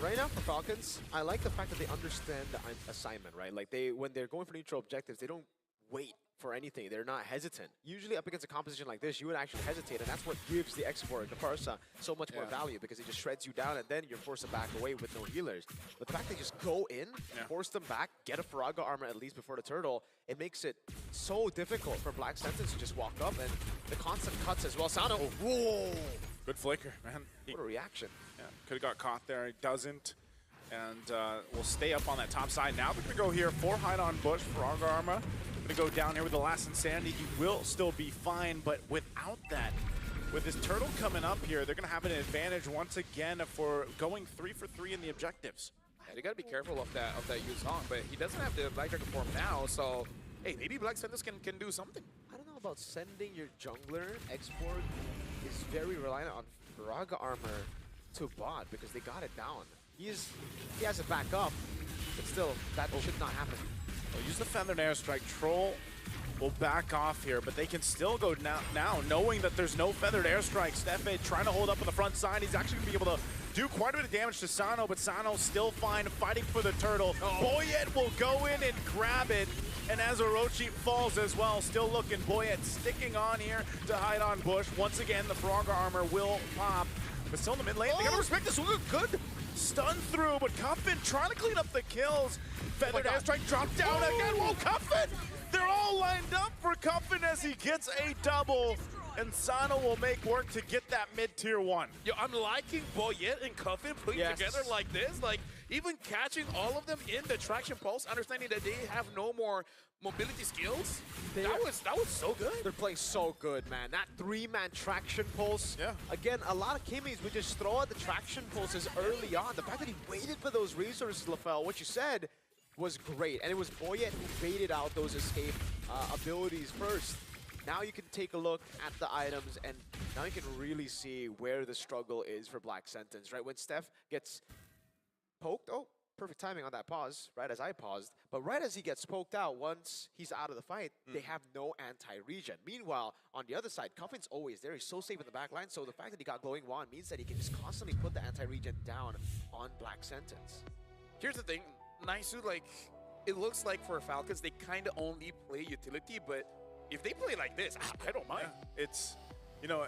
Right now for Falcons, I like the fact that they understand the assignment, right? Like when they're going for neutral objectives, they don't wait for anything. They're not hesitant. Usually up against a composition like this, you would actually hesitate, and that's what gives the export, the Parsa, so much more value because it just shreds you down, and then you're forced to back away with no healers. But the fact they just go in, force them back, get a Faraga armor at least before the turtle, it makes it so difficult for Black Sentence to just walk up, and the constant cuts as well. Sano, whoa! Good flicker, man. What a reaction. Yeah, could have got caught there. He doesn't. And we'll stay up on that top side. Now they're going to go here for hide on Bush, Faraga armor. Going to go down here with the last Insanity. He will still be fine, but without that, with this turtle coming up here, they're going to have an advantage once again for going 3 for 3 in the objectives. Yeah, they got to be careful of that Yuzong, but he doesn't have the Black Dragon form now, so hey, maybe Black Sentence can do something. I don't know about sending your jungler. Export is very reliant on Faraga armor to bot because they got it down. He has it back up, but still, that should not happen. They'll use the Feathered Airstrike. Troll will back off here, but they can still go now knowing that there's no Feathered Airstrike. Stefe trying to hold up on the front side. He's actually going to be able to do quite a bit of damage to Sano, but Sano's still fine, fighting for the turtle. Boyet will go in and grab it, and as Orochi falls as well, still looking. Boyet sticking on here to hide on Bush. Once again, the Faraga armor will pop, but still in the mid lane. They got to respect this. Look good stun through, but Cuffin trying to clean up the kills. Feathered Airstrike dropped down again. Whoa, Cuffin! They're all lined up for Cuffin as he gets a double. and Sana will make work to get that mid-tier 1. Yo, I'm liking Boyet and Cuffin playing together like this. Like, even catching all of them in the traction pulse, understanding that they have no more mobility skills. That was so good. They're playing so good, man. That 3-man traction pulse. Yeah. Again, a lot of Kimmies would just throw out the traction pulses early on. The fact that he waited for those resources, LaFell, what you said was great. And it was Boyet who baited out those escape abilities first. Now you can take a look at the items, and now you can really see where the struggle is for Black Sentence, right? When Steph gets poked, oh, perfect timing on that pause, right as I paused. But right as he gets poked out, once he's out of the fight, they have no anti-regen. Meanwhile, on the other side, Cuffin's always there. He's so safe in the back line, so the fact that he got Glowing Wand means that he can just constantly put the anti-regen down on Black Sentence. Here's the thing, Naisu, like, it looks like for Falcons, they kind of only play utility, but if they play like this, I don't mind. Yeah. It's, you know,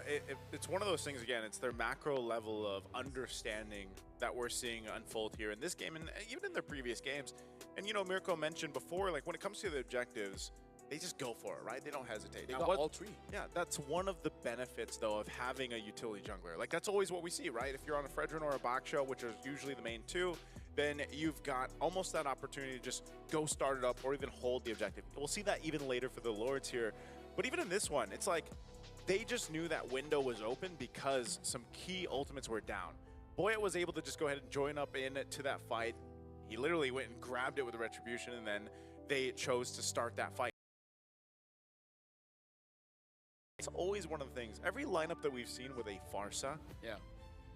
it's one of those things, again, it's their macro level of understanding that we're seeing unfold here in this game and even in their previous games. And, you know, Mirko mentioned before, like, when it comes to the objectives, they just go for it, right? They don't hesitate. They now, got all 3. Yeah, that's one of the benefits, though, of having a utility jungler. Like, that's always what we see, right? If you're on a Fredrin or a Baksha, which are usually the main 2, then you've got almost that opportunity to just go start it up or even hold the objective. We'll see that even later for the Lords here. But even in this one, it's like they just knew that window was open because some key ultimates were down. Boyet was able to just go ahead and join up into that fight. He literally went and grabbed it with a Retribution, and then they chose to start that fight. It's always one of the things. Every lineup that we've seen with a Pharsa,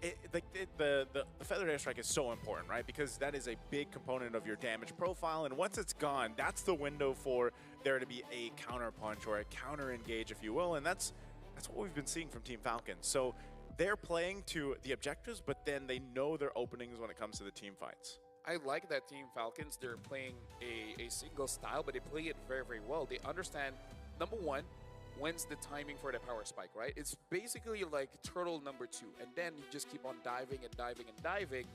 the Feathered Airstrike is so important, right? Because that is a big component of your damage profile, and once it's gone, that's the window for there to be a counter punch or a counter engage, if you will, and that's what we've been seeing from Team Falcon. So they're playing to the objectives, but then they know their openings when it comes to the team fights. I like that Team Falcons, they're playing a single style, but they play it very, very well. They understand, number one, when's the timing for the power spike, right? It's basically like turtle number 2, and then you just keep on diving and diving and diving,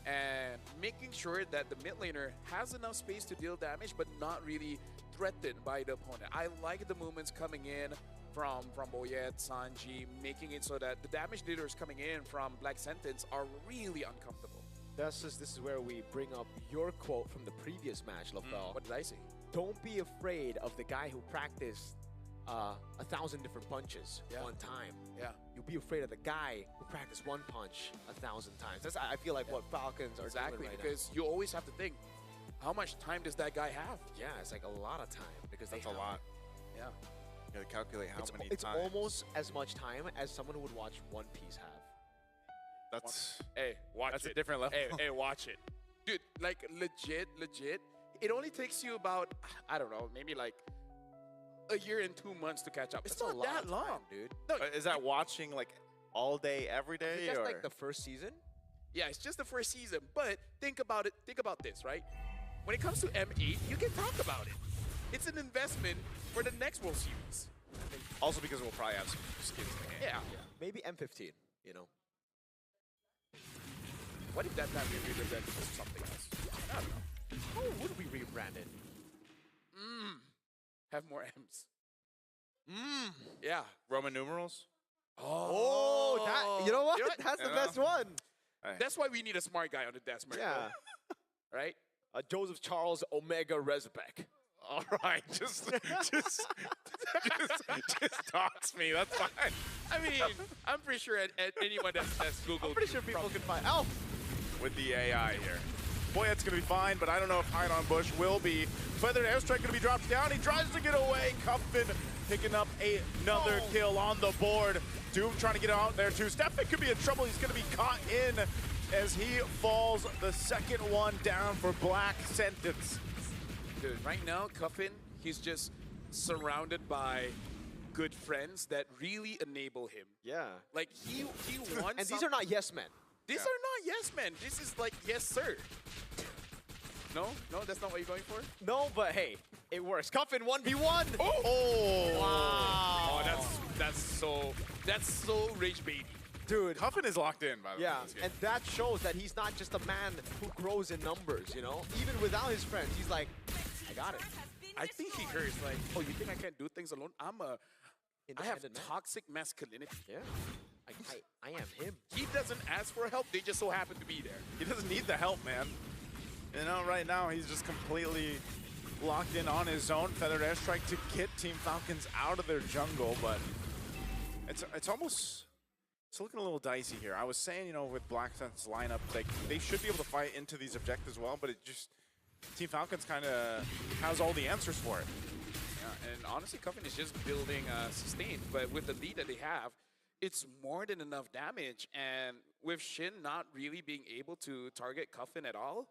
and making sure that the mid laner has enough space to deal damage, but not really threatened by the opponent. I like the movements coming in from Boyet, Sanji, making it so that the damage dealers coming in from Black Sentence are really uncomfortable. This is where we bring up your quote from the previous match, LaFell. What did I say? Don't be afraid of the guy who practiced 1,000 different punches one time. Yeah. You'll be afraid of the guy who practiced one punch 1,000 times. That's, I feel like, what Falcons are doing right because you always have to think, how much time does that guy have? Yeah, it's like a lot of time because that's a lot. Yeah. You gotta calculate how many it's times. It's almost as much time as someone who would watch One Piece have. That's That's a different level. Hey, watch it. Dude, like legit. It only takes you about, I don't know, maybe like a year and 2 months to catch up. It's not that long, dude. No, is that watching like all day, every day? That's or? like the first season? Yeah, it's just the first season. But think about it. Think about this, right? When it comes to M8, you can talk about it. It's an investment for the next World Series. Also because we'll probably have some skins in the hand. Yeah. Maybe M15, you know. What if that time we rebranded to something else? I don't know. How would we rebrand it? Have more M's. Yeah. Roman numerals? Oh, that, you know what? That's the best one. That's why we need a smart guy on the desk, Mirko. Yeah. Right? Joseph Charles Omega Rezbek. All right, just dox me. That's fine. I mean, I'm pretty sure anyone that's Googled. I'm pretty sure people can find Alf with the AI here. Boyet's gonna be fine, but I don't know if Hide on Bush will be. Feathered Airstrike gonna be dropped down. He tries to get away. Cuffin picking up another kill on the board. Doom trying to get out there too. Stefan could be in trouble. He's gonna be caught in as he falls the second one down for Black Sentence. Dude, right now, Cuffin, he's just surrounded by good friends that really enable him. Yeah. Like, he wants And these are not yes men. These are not yes men. This is like, yes, sir. No, that's not what you're going for? No, but hey, it works. Cuffin 1v1. Oh! Wow. Oh, that's so rage baby. Dude. Cuffin is locked in, by the way. Yeah, and that shows that he's not just a man who grows in numbers, you know? Even without his friends, he's like, I got it. I think he hears like, oh, you think I can't do things alone? I'm a I have independent man. toxic masculinity. Yeah. I am him. He doesn't ask for help, they just so happen to be there. He doesn't need the help, man. You know, right now he's just completely locked in on his own feathered airstrike to get Team Falcons out of their jungle, but it's almost it's looking a little dicey here. I was saying, you know, with Black Sun's lineup, like they should be able to fight into these objectives well, but it just Team Falcons kind of has all the answers for it. Yeah, and honestly, Cuffin is just building sustain, but with the lead that they have, it's more than enough damage. And with Shin not really being able to target Cuffin at all,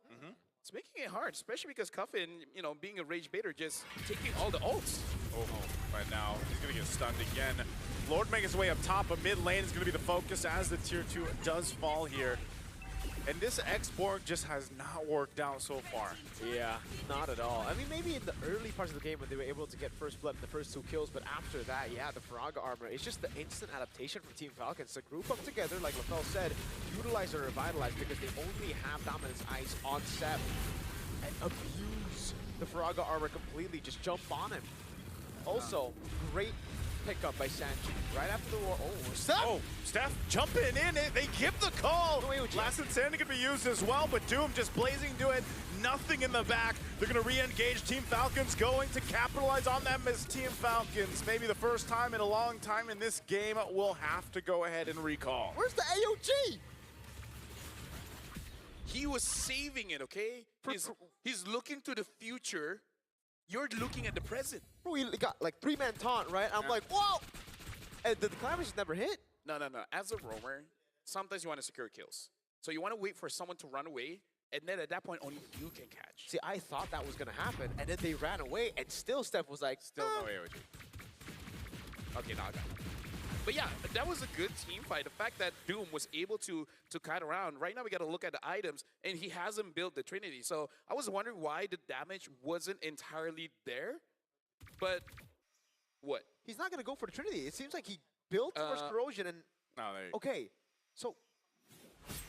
it's making it hard, especially because Cuffin, you know, being a rage baiter, just taking all the ults. Oh, right now he's gonna get stunned again. Lord making his way up top, but mid lane is gonna be the focus as the tier 2 does fall here. And this X-Borg just has not worked out so far. Yeah, not at all. I mean, maybe in the early parts of the game when they were able to get first blood in the first 2 kills, but after that, yeah, the Faraga armor, it's just the instant adaptation from Team Falcons to group up together, like LaFell said, utilize or revitalize because they only have Dominance Ice on Sep, and abuse the Faraga armor completely, just jump on him. Also, great pickup by Sanji. Right after the war. Oh, Steph! Oh, Steph jumping in. They give the call. Last Insanity can be used as well, but Doom just blazing to it. Nothing in the back. They're going to re-engage. Team Falcons going to capitalize on them as Team Falcons. Maybe the first time in a long time in this game will have to go ahead and recall. Where's the AOG? He was saving it, okay? He's looking to the future. You're looking at the present. Bro, he got like 3-man taunt, right? I'm like, whoa! And the Clamors just never hit. No. As a roamer, sometimes you want to secure kills. So you want to wait for someone to run away, and then at that point, only you can catch. See, I thought that was going to happen, and then they ran away, and still Steph was like, still no AOG. Okay, now I got it. But yeah, that was a good team fight. The fact that Doom was able to kite around. Right now we got to look at the items, and he hasn't built the Trinity. So I was wondering why the damage wasn't entirely there. But what? He's not going to go for the Trinity. It seems like he built first corrosion and... Okay, so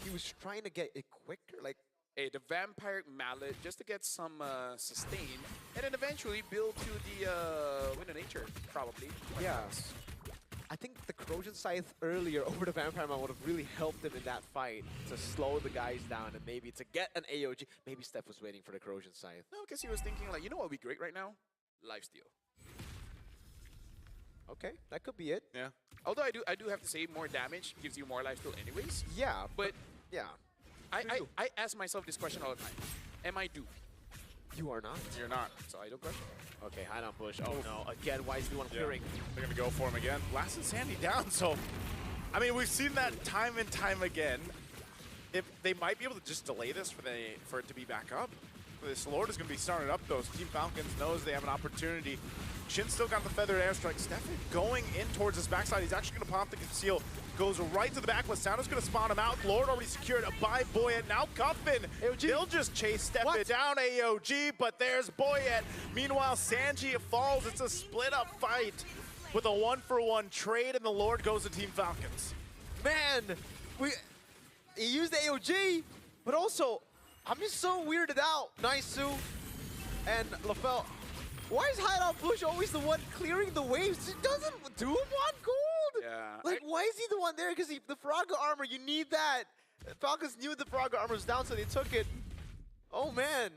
he was trying to get it quicker, like... Hey, the Vampire Mallet, just to get some sustain, and then eventually build to the Wind of Nature, probably. Yeah. I think the Corrosion Scythe earlier over the Vampire Man would have really helped him in that fight to slow the guys down and maybe to get an AOG. Maybe Steph was waiting for the Corrosion Scythe. No, because he was thinking, like, you know what would be great right now? Lifesteal. Okay, that could be it. Yeah. Although I do have to say more damage gives you more lifesteal anyways. Yeah, but yeah. I ask myself this question all the time. Am I due? You are not. You're not. So I don't question. Okay, hide on Bush. Oh no, again, why is the one clearing? They're going to go for him again. Last Insanity down, so... I mean, we've seen that time and time again. If they might be able to just delay this for it to be back up. This Lord is going to be starting up, though. Team Falcons knows they have an opportunity. Shin still got the feathered airstrike. Stefan going in towards his backside. He's actually going to pop the conceal. Goes right to the back. Sounder's going to spawn him out. Lord already secured by Boyet. Now Cuffin. They'll just chase Stefan down AOG, but there's Boyet. Meanwhile, Sanji falls. It's a split-up fight with a 1-for-1 trade, and the Lord goes to Team Falcons. Man, he used the AOG, but also, I'm just so weirded out. Nice-Su and LaFell. Why is Hideout Bush always the one clearing the waves? He doesn't do him want gold? Yeah. Like, why is he the one there? Because the Faraga armor, you need that. Falcons knew the Faraga armor was down, so they took it. Oh, man.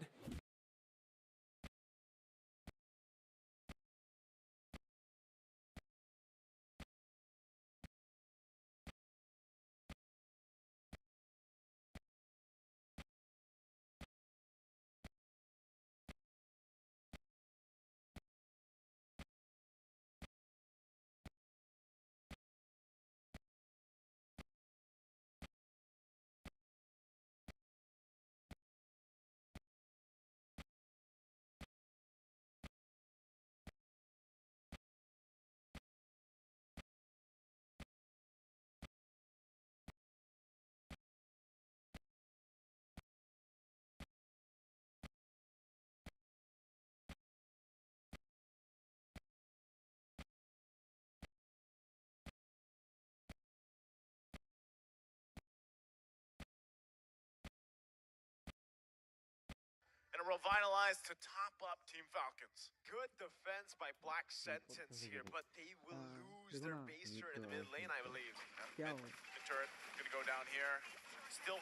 Revitalize to top up Team Falcons. Good defense by Black Sentence here, but they will lose their base turret in the mid lane, I believe. Mid turret gonna go down here. Still